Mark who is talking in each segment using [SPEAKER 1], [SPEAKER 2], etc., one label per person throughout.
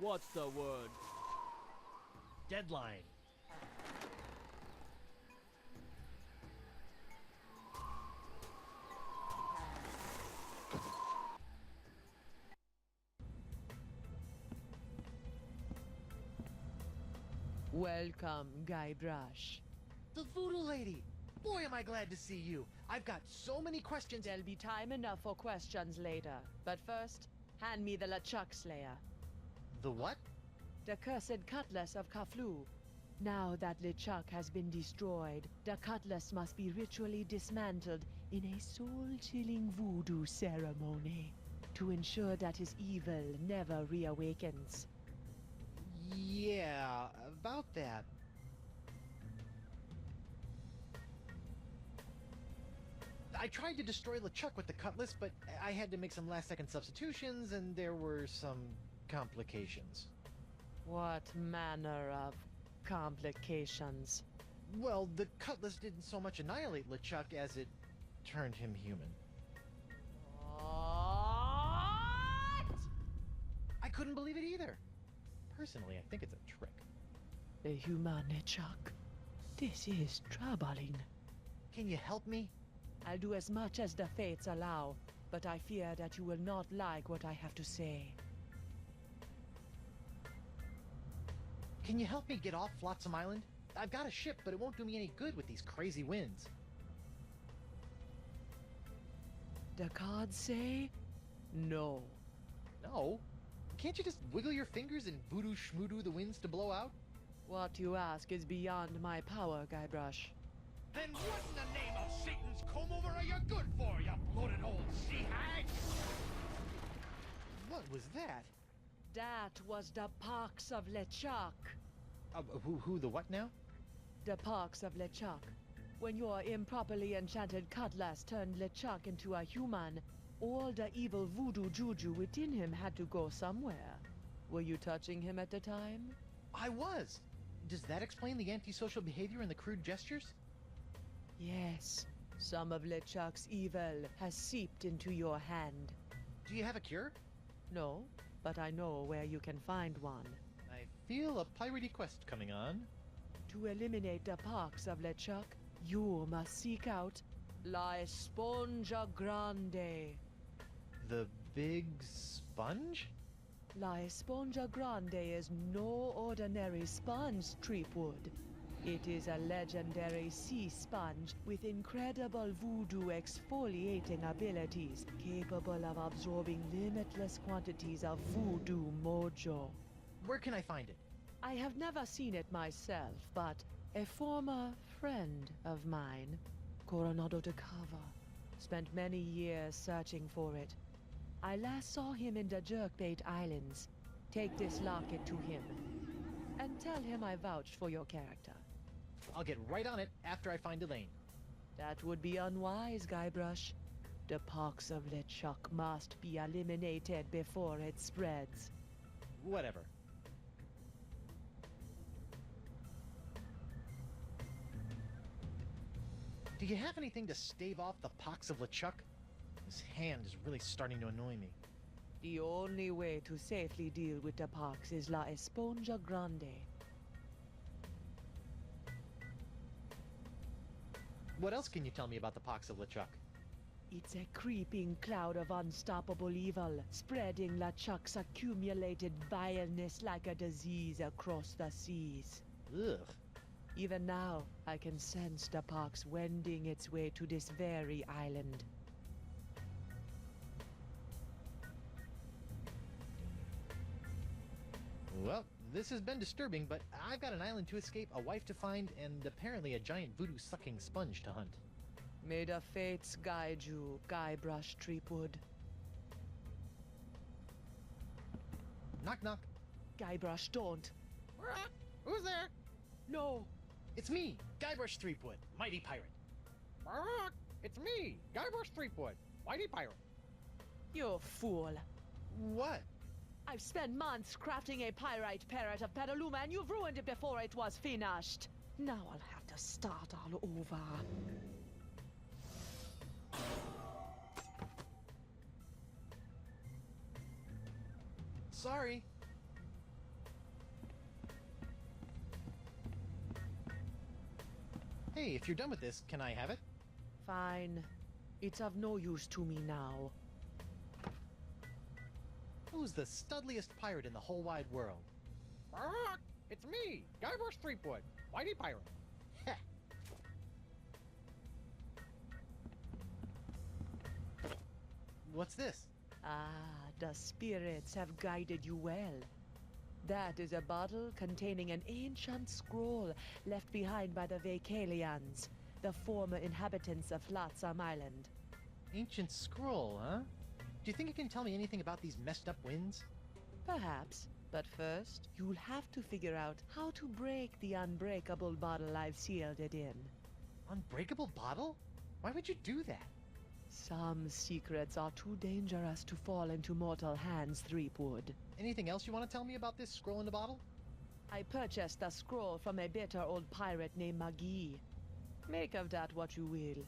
[SPEAKER 1] What's the word?
[SPEAKER 2] Deadline.
[SPEAKER 3] Welcome, Guybrush.
[SPEAKER 2] The voodoo lady! Boy, am I glad to see you. I've got so many questions.
[SPEAKER 3] There'll be time enough for questions later. But first, hand me the LeChuck Slayer.
[SPEAKER 2] The what?
[SPEAKER 3] The cursed cutlass of Kaflu. Now that LeChuck has been destroyed, the cutlass must be ritually dismantled in a soul-chilling voodoo ceremony to ensure that his evil never reawakens.
[SPEAKER 2] Yeah, about that. I tried to destroy LeChuck with the cutlass, but I had to make some last-second substitutions, and there were some complications.
[SPEAKER 3] What manner of complications?
[SPEAKER 2] Well, the cutlass didn't so much annihilate LeChuck as it turned him human.
[SPEAKER 3] What?
[SPEAKER 2] I couldn't believe it either. Personally, I think it's a trick.
[SPEAKER 3] The human LeChuck. This is troubling.
[SPEAKER 2] Can you help me?
[SPEAKER 3] I'll do as much as the fates allow, but I fear that you will not like what I have to say.
[SPEAKER 2] Can you help me get off Flotsam Island? I've got a ship, but it won't do me any good with these crazy winds.
[SPEAKER 3] The cards say no.
[SPEAKER 2] No? Can't you just wiggle your fingers and voodoo schmoodoo the winds to blow out?
[SPEAKER 3] What you ask is beyond my power, Guybrush.
[SPEAKER 4] Then what in the name of Satan's comb-over are you good for, you bloated old sea hag?
[SPEAKER 2] What was that?
[SPEAKER 3] That was the pox of LeChuck.
[SPEAKER 2] Who the what now?
[SPEAKER 3] The pox of LeChuck. When your improperly enchanted cutlass turned LeChuck into a human, all the evil voodoo juju within him had to go somewhere. Were you touching him at the time?
[SPEAKER 2] I was! Does that explain the antisocial behavior and the crude gestures?
[SPEAKER 3] Yes. Some of LeChuck's evil has seeped into your hand.
[SPEAKER 2] Do you have a cure?
[SPEAKER 3] No, but I know where you can find one.
[SPEAKER 2] I feel a piratey quest coming on.
[SPEAKER 3] To eliminate the pox of LeChuck, you must seek out La Esponja Grande.
[SPEAKER 2] The big sponge?
[SPEAKER 3] La Esponja Grande is no ordinary sponge, Treepwood. It is a legendary sea sponge with incredible voodoo exfoliating abilities, capable of absorbing limitless quantities of voodoo mojo.
[SPEAKER 2] Where can I find it?
[SPEAKER 3] I have never seen it myself, but a former friend of mine, Coronado de Cava, spent many years searching for it. I last saw him in the Jerkbait Islands. Take this locket to him, and tell him I vouched for your character.
[SPEAKER 2] I'll get right on it after I find Elaine.
[SPEAKER 3] That would be unwise, Guybrush. The pox of LeChuck must be eliminated before it spreads.
[SPEAKER 2] Whatever. Do you have anything to stave off the pox of LeChuck? His hand is really starting to annoy me.
[SPEAKER 3] The only way to safely deal with the pox is La Esponja Grande.
[SPEAKER 2] What else can you tell me about the pox of LeChuck?
[SPEAKER 3] It's a creeping cloud of unstoppable evil, spreading LeChuck's accumulated vileness like a disease across the seas.
[SPEAKER 2] Ugh.
[SPEAKER 3] Even now, I can sense the pox wending its way to this very island.
[SPEAKER 2] Well, this has been disturbing, but I've got an island to escape, a wife to find, and apparently a giant voodoo-sucking sponge to hunt.
[SPEAKER 3] May the fates guide you, Guybrush Treepwood.
[SPEAKER 2] Knock, knock.
[SPEAKER 3] Guybrush, don't.
[SPEAKER 2] Who's there?
[SPEAKER 3] No!
[SPEAKER 2] It's me, Guybrush Threepwood, mighty pirate. It's me, Guybrush Threepwood, mighty pirate.
[SPEAKER 3] You fool.
[SPEAKER 2] What?
[SPEAKER 3] I've spent months crafting a pyrite parrot of Petaluma, and you've ruined it before it was finished. Now I'll have to start all over.
[SPEAKER 2] Sorry. Hey, if you're done with this, can I have it?
[SPEAKER 3] Fine. It's of no use to me now.
[SPEAKER 2] Who's the studliest pirate in the whole wide world?
[SPEAKER 1] It's me, Guybrush Threepwood, Mighty Pirate.
[SPEAKER 2] Heh. What's this?
[SPEAKER 3] Ah, the spirits have guided you well. That is a bottle containing an ancient scroll left behind by the Vacalians, the former inhabitants of Flotsam Island.
[SPEAKER 2] Ancient scroll, huh? Do you think you can tell me anything about these messed up winds?
[SPEAKER 3] Perhaps, but first, you'll have to figure out how to break the unbreakable bottle I've sealed it in.
[SPEAKER 2] Unbreakable bottle? Why would you do that?
[SPEAKER 3] Some secrets are too dangerous to fall into mortal hands, Threepwood.
[SPEAKER 2] Anything else you want to tell me about this scroll in the bottle?
[SPEAKER 3] I purchased the scroll from a bitter old pirate named Magee. Make of that what you will.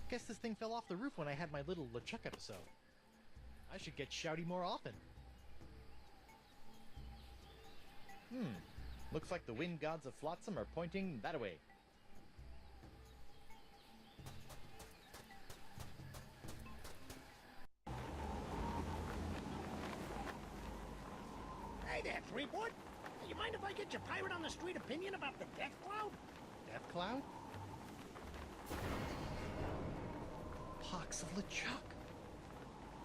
[SPEAKER 2] Guess this thing fell off the roof when I had my little LeChuck episode. I should get shouty more often. Looks like the wind gods of Flotsam are pointing that way.
[SPEAKER 4] Hey there, Threepwood. Hey, you mind if I get your pirate on the street opinion about the death cloud?
[SPEAKER 2] Death Cloud? Pox of LeChuck.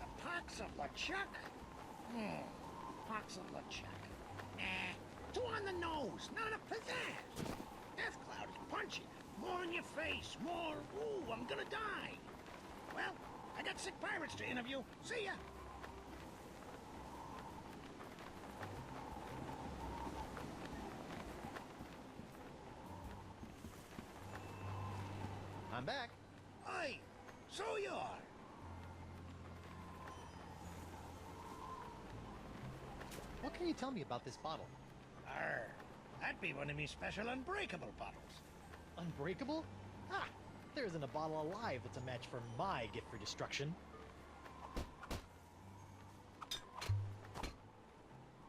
[SPEAKER 4] The pox of LeChuck? Pox of LeChuck. Nah, too on the nose, not enough pizzazz. Death cloud is punchy. More in your face, more, ooh, I'm gonna die. Well, I got sick pirates to interview. See ya.
[SPEAKER 2] I'm back.
[SPEAKER 4] Aye, so you are.
[SPEAKER 2] What can you tell me about this bottle?
[SPEAKER 4] Arr, that'd be one of me special unbreakable bottles.
[SPEAKER 2] Unbreakable? Ah! There isn't a bottle alive that's a match for my gift for destruction.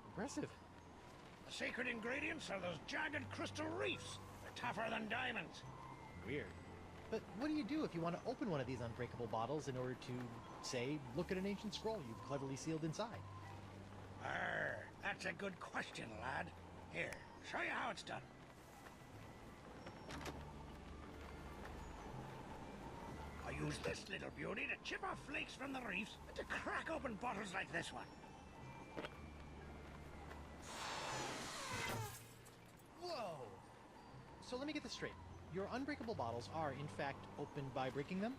[SPEAKER 2] Impressive.
[SPEAKER 4] The secret ingredients are those jagged crystal reefs. They're tougher than diamonds.
[SPEAKER 2] Weird. But what do you do if you want to open one of these unbreakable bottles in order to, say, look at an ancient scroll you've cleverly sealed inside?
[SPEAKER 4] Arr, that's a good question, lad. Here, show you how it's done. I use this little beauty to chip off flakes from the reefs and to crack open bottles like this one.
[SPEAKER 2] Whoa! So let me get this straight. Your unbreakable bottles are, in fact, opened by breaking them?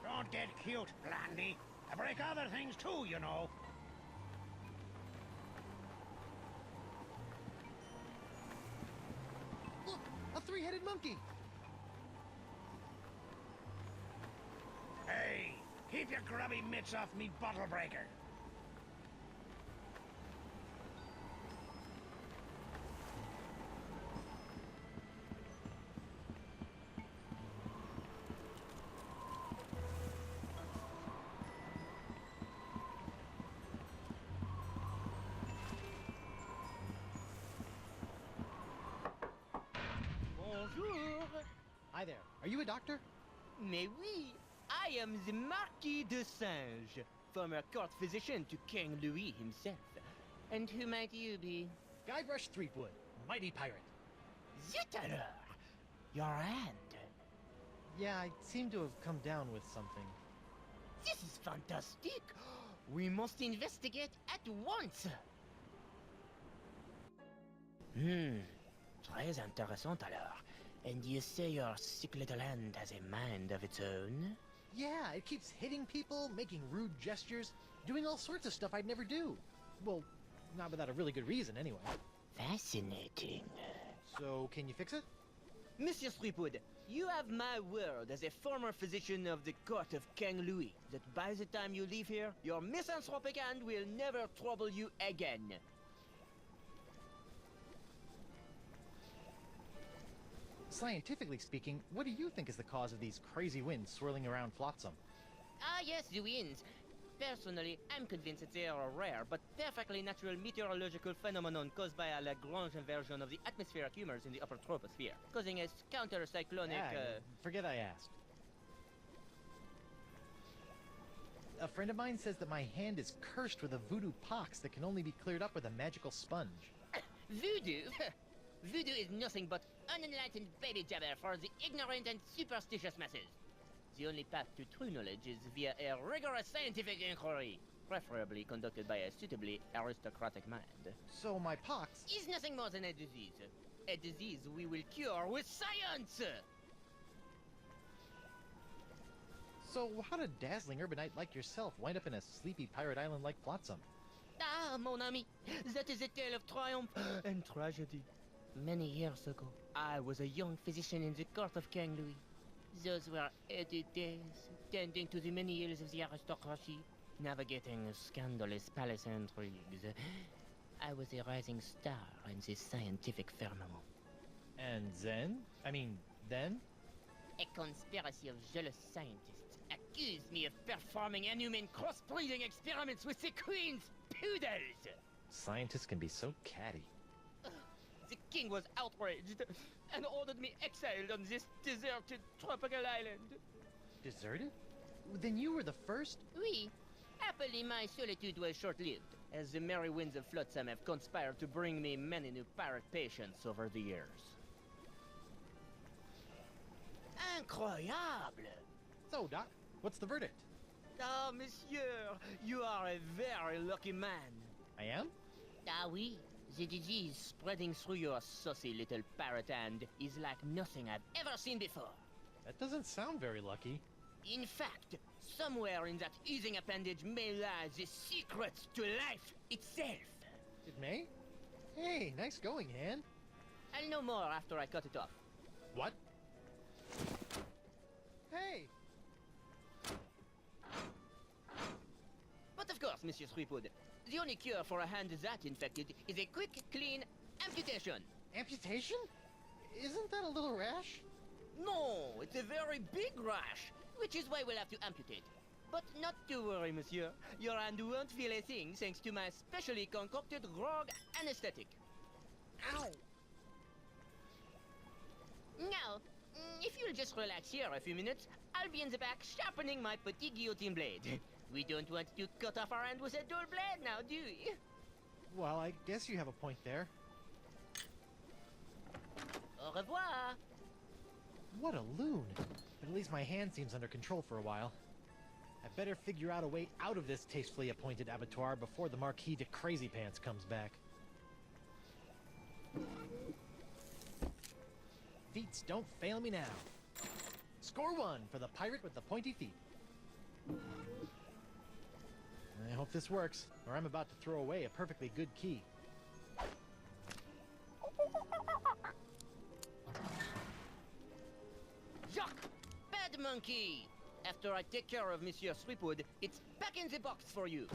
[SPEAKER 4] Don't get cute, Blandy. I break other things too, you know.
[SPEAKER 2] Look! A three-headed monkey!
[SPEAKER 4] Hey, keep your grubby mitts off me bottle breaker.
[SPEAKER 5] Bonjour.
[SPEAKER 2] Hi there. Are you a doctor?
[SPEAKER 5] Mais oui, I am the Marquis de Singe, former court physician to King Louis himself. And who might you be?
[SPEAKER 2] Guybrush Threepwood, mighty pirate.
[SPEAKER 5] Zut alors! Your hand.
[SPEAKER 2] Yeah, I seem to have come down with something.
[SPEAKER 5] This is fantastic. We must investigate at once. Très intéressant alors. And you say your sick little hand has a mind of its own?
[SPEAKER 2] Yeah, it keeps hitting people, making rude gestures, doing all sorts of stuff I'd never do. Well, not without a really good reason, anyway.
[SPEAKER 5] Fascinating.
[SPEAKER 2] So, can you fix it?
[SPEAKER 5] Monsieur Threepwood, you have my word as a former physician of the court of King Louis that by the time you leave here, your misanthropic hand will never trouble you again.
[SPEAKER 2] Scientifically speaking, what do you think is the cause of these crazy winds swirling around Flotsam?
[SPEAKER 5] Ah, yes, the winds. Personally, I'm convinced that they are a rare but perfectly natural meteorological phenomenon caused by a Lagrange inversion of the atmospheric humors in the upper troposphere, causing a counter-cyclonic,
[SPEAKER 2] Forget I asked. A friend of mine says that my hand is cursed with a voodoo pox that can only be cleared up with a magical sponge.
[SPEAKER 5] Voodoo? Voodoo is nothing but unenlightened baby jabber for the ignorant and superstitious masses. The only path to true knowledge is via a rigorous scientific inquiry, preferably conducted by a suitably aristocratic mind.
[SPEAKER 2] So my pox...
[SPEAKER 5] Is nothing more than a disease. A disease we will cure with science!
[SPEAKER 2] So how did dazzling urbanite like yourself wind up in a sleepy pirate island like Flotsam?
[SPEAKER 5] Ah, mon ami, that is a tale of triumph and tragedy. Many years ago, I was a young physician in the court of King Louis. Those were heady days, tending to the many ills of the aristocracy, navigating scandalous palace intrigues. I was a rising star in the scientific firmament.
[SPEAKER 2] And then? Then?
[SPEAKER 5] A conspiracy of jealous scientists accused me of performing inhuman cross-breeding experiments with the Queen's poodles!
[SPEAKER 2] Scientists can be so catty.
[SPEAKER 5] The king was outraged and ordered me exiled on this deserted tropical island.
[SPEAKER 2] Deserted? Then you were the first?
[SPEAKER 5] Oui. Happily, my solitude was short-lived, as the merry winds of Flotsam have conspired to bring me many new pirate patients over the years. Incroyable!
[SPEAKER 2] So, Doc, what's the verdict?
[SPEAKER 5] Ah, monsieur, you are a very lucky man.
[SPEAKER 2] I am?
[SPEAKER 5] Ah, oui. The disease spreading through your saucy little parrot hand is like nothing I've ever seen before.
[SPEAKER 2] That doesn't sound very lucky.
[SPEAKER 5] In fact, somewhere in that oozing appendage may lie the secrets to life itself.
[SPEAKER 2] It may? Hey, nice going, hand.
[SPEAKER 5] I'll know more after I cut it off.
[SPEAKER 2] What? Hey!
[SPEAKER 5] But of course, Monsieur Threepwood, the only cure for a hand that infected is a quick, clean amputation.
[SPEAKER 2] Amputation? Isn't that a little rash?
[SPEAKER 5] No, it's a very big rash, which is why we'll have to amputate. But not to worry, monsieur. Your hand won't feel a thing thanks to my specially concocted grog anesthetic.
[SPEAKER 4] Ow!
[SPEAKER 5] Now, if you'll just relax here a few minutes, I'll be in the back sharpening my petit guillotine blade. We don't want to cut off our hand with a dull blade now, do we?
[SPEAKER 2] Well, I guess you have a point there.
[SPEAKER 5] Au revoir!
[SPEAKER 2] What a loon! But at least my hand seems under control for a while. I better figure out a way out of this tastefully appointed abattoir before the Marquis de Crazy Pants comes back. Feats don't fail me now. Score one for the pirate with the pointy feet. I hope this works, or I'm about to throw away a perfectly good key.
[SPEAKER 5] Jacques! Bad monkey! After I take care of Monsieur Threepwood, it's back in the box for you.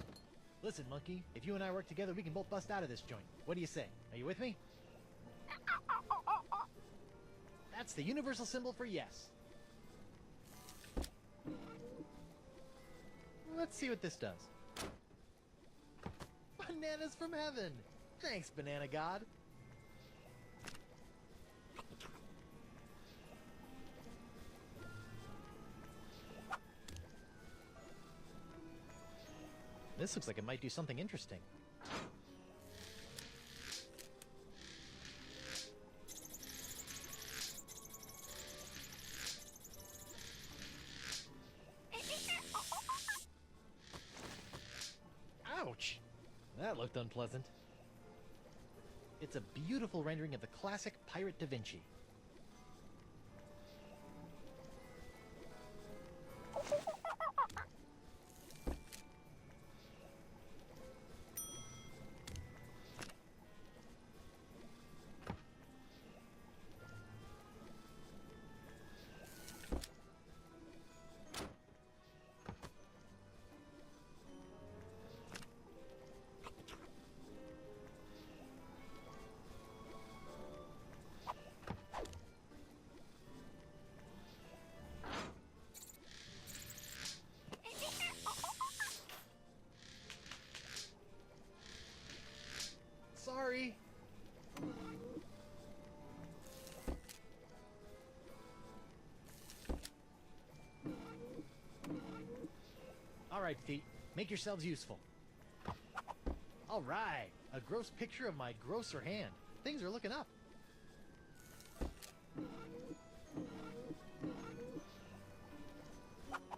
[SPEAKER 2] Listen, monkey, if you and I work together, we can both bust out of this joint. What do you say? Are you with me? That's the universal symbol for yes. Let's see what this does. Bananas from heaven! Thanks, Banana God. This looks like it might do something interesting. Ouch! That looked unpleasant. It's a beautiful rendering of the classic Pirate Da Vinci. right, feet. Make yourselves useful. All right. A gross picture of my grosser hand. Things are looking up.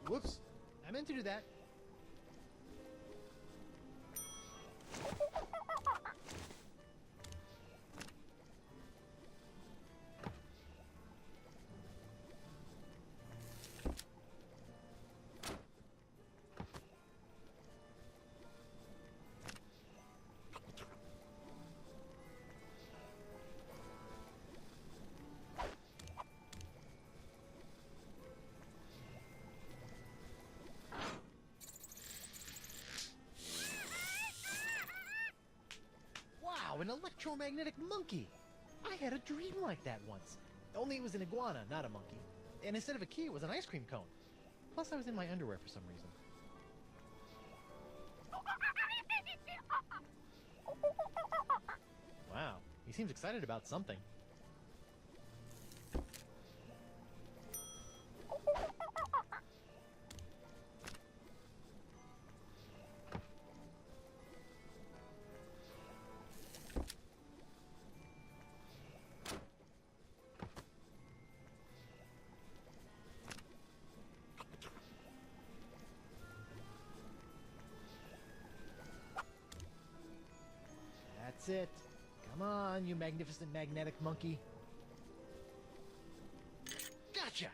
[SPEAKER 2] Whoops. I meant to do that. An electromagnetic monkey! I had a dream like that once. Only it was an iguana, not a monkey. And instead of a key, it was an ice cream cone. Plus, I was in my underwear for some reason. Wow, he seems excited about something. That's it. Come on, you magnificent magnetic monkey. Gotcha!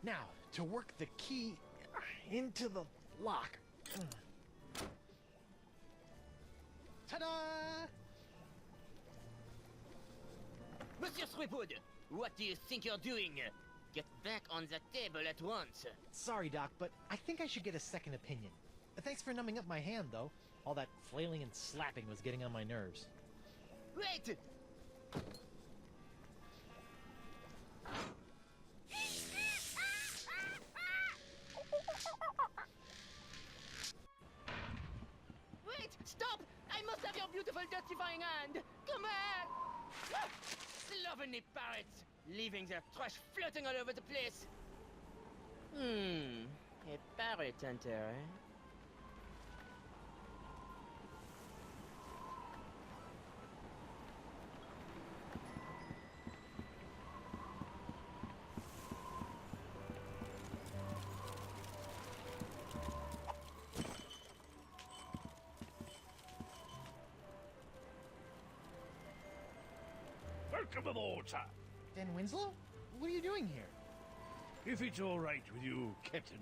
[SPEAKER 2] Now, to work the key into the lock. Ta-da!
[SPEAKER 5] Monsieur Threepwood, what do you think you're doing? Get back on the table at once.
[SPEAKER 2] Sorry, Doc, but I think I should get a second opinion. Thanks for numbing up my hand, though. All that flailing and slapping was getting on my nerves.
[SPEAKER 5] Wait! Wait! Stop! I must have your beautiful dirtifying hand! Come back! Ah! Slovenly parrots! Leaving their trash floating all over the place! A parrot hunter, eh?
[SPEAKER 4] Welcome aboard, sir.
[SPEAKER 2] Dan Winslow? What are you doing here?
[SPEAKER 4] If it's all right with you, Captain,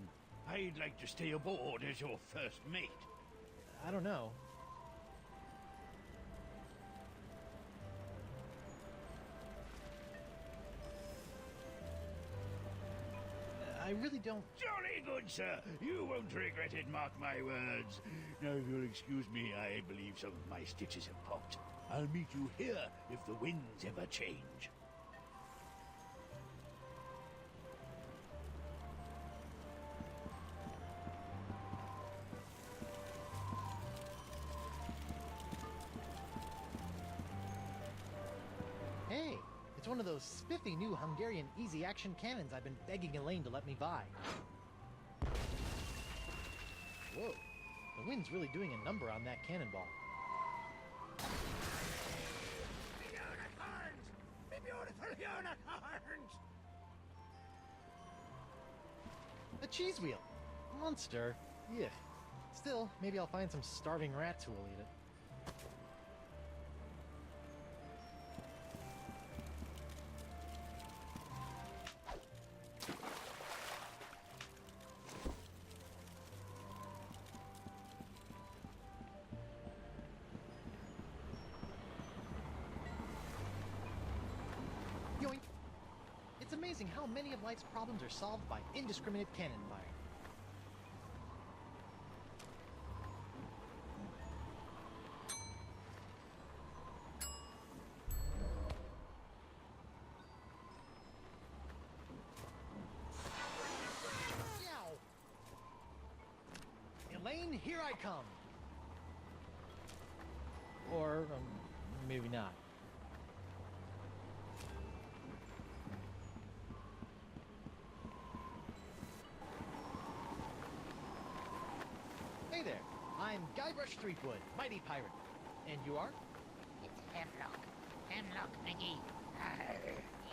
[SPEAKER 4] I'd like to stay aboard as your first mate.
[SPEAKER 2] I don't know. I really don't...
[SPEAKER 4] Jolly good, sir. You won't regret it, mark my words. Now, if you'll excuse me, I believe some of my stitches have popped. I'll meet you here if the winds ever change.
[SPEAKER 2] Hey, it's one of those spiffy new Hungarian easy-action cannons I've been begging Elaine to let me buy. Whoa, the wind's really doing a number on that cannonball.
[SPEAKER 4] Unicorns! Me beautiful unicorns!
[SPEAKER 2] A cheese wheel! Monster! Yuck. Still, maybe I'll find some starving rats who will eat it. Yoink! It's amazing how many of life's problems are solved by indiscriminate cannon fire. Elaine, here I come! Or, maybe not. I'm Guybrush Threepwood, mighty pirate. And you are?
[SPEAKER 4] It's Hemlock. Hemlock McGee.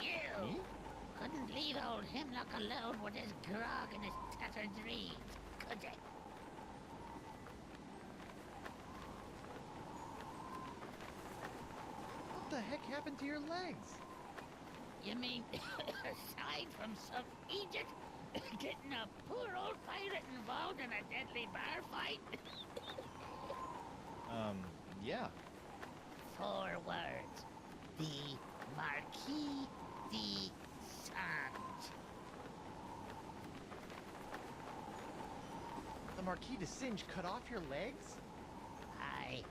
[SPEAKER 4] You
[SPEAKER 2] Me?
[SPEAKER 4] couldn't leave old Hemlock alone with his grog and his tattered dreams, could you?
[SPEAKER 2] What the heck happened to your legs?
[SPEAKER 4] You mean, aside from some idiot getting a poor old pirate involved in a deadly bar fight?
[SPEAKER 2] Yeah.
[SPEAKER 4] 4 words. The Marquis de Sand.
[SPEAKER 2] The Marquis de Singe cut off your legs?
[SPEAKER 4] Aye,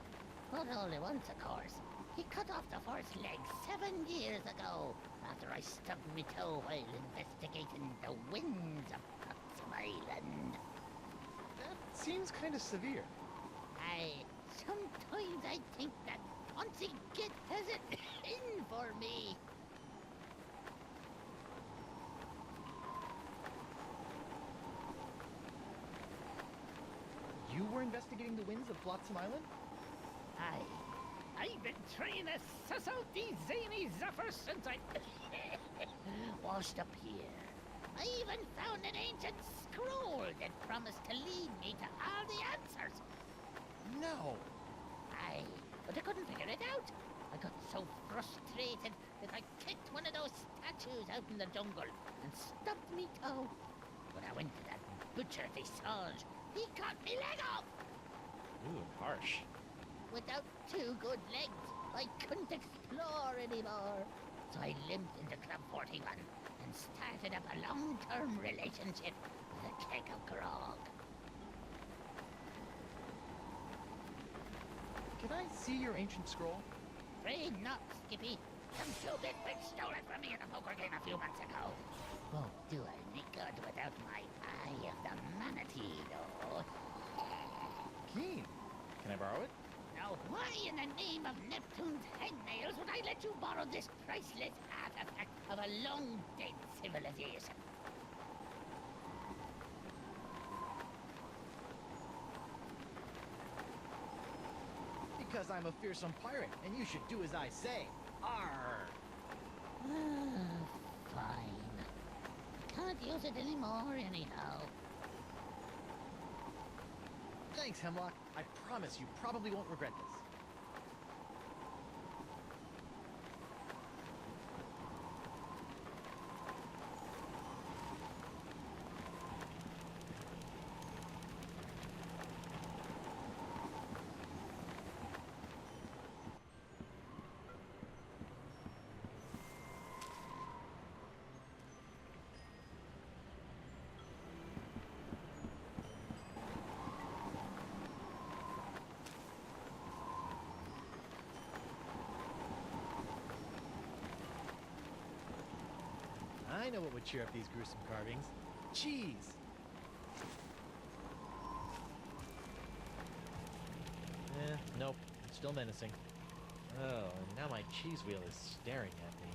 [SPEAKER 4] but only once, of course. He cut off the horse leg 7 years ago, after I stubbed me toe while investigating the winds of Bloxham Island.
[SPEAKER 2] That seems kind of severe.
[SPEAKER 4] Aye, sometimes I think that Poncy Git has it in for me.
[SPEAKER 2] You were investigating the winds of Flotsam Island?
[SPEAKER 4] Aye, I've been trying to suss out these zany zuffers since I washed up here. I even found an ancient scroll that promised to lead me to all the answers.
[SPEAKER 2] No.
[SPEAKER 4] Aye, but I couldn't figure it out. I got so frustrated that I kicked one of those statues out in the jungle and stubbed me toe. When I went to that butcher Visage, he cut me leg off.
[SPEAKER 2] Ooh, harsh.
[SPEAKER 4] Without 2 good legs, I couldn't explore anymore. So I limped into Club 41 and started up a long-term relationship with a keg of grog.
[SPEAKER 2] Can I see your ancient scroll?
[SPEAKER 4] Afraid not, Skippy. Some two-bit bitch stole it from me in a poker game a few months ago. Won't do any good without my Eye of the Manatee, though.
[SPEAKER 2] Keen. Can I borrow it?
[SPEAKER 4] Now, why in the name of Neptune's hangnails would I let you borrow this priceless artifact of a long-dead civilization?
[SPEAKER 2] Because I'm a fearsome pirate, and you should do as I say. Arr!
[SPEAKER 4] Fine. Can't use it anymore, anyhow.
[SPEAKER 2] Thanks, Hemlock. I promise you probably won't regret this. I know what would cheer up these gruesome carvings. Cheese! Nope. Still menacing. Oh, and now my cheese wheel is staring at me.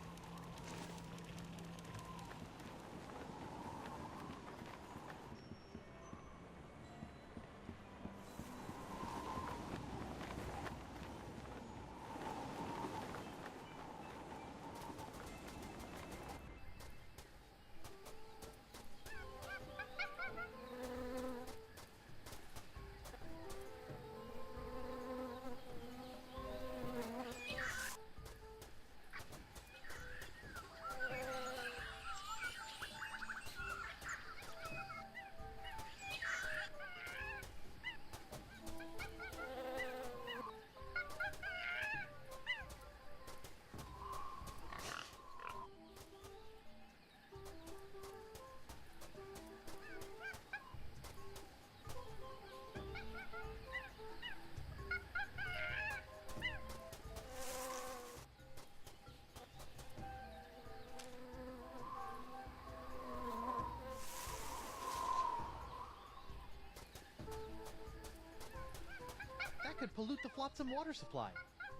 [SPEAKER 2] That could pollute the Flotsam water supply,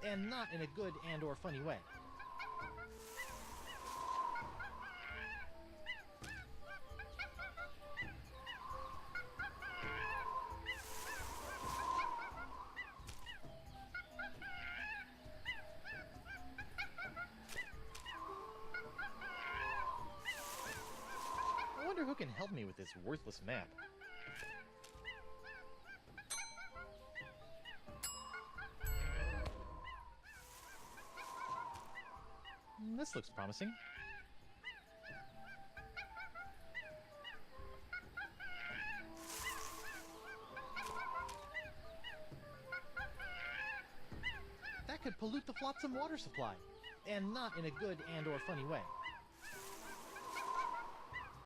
[SPEAKER 2] and not in a good and or funny way. can help me with this worthless map? This looks promising. That could pollute the Flotsam water supply, and not in a good and or funny way.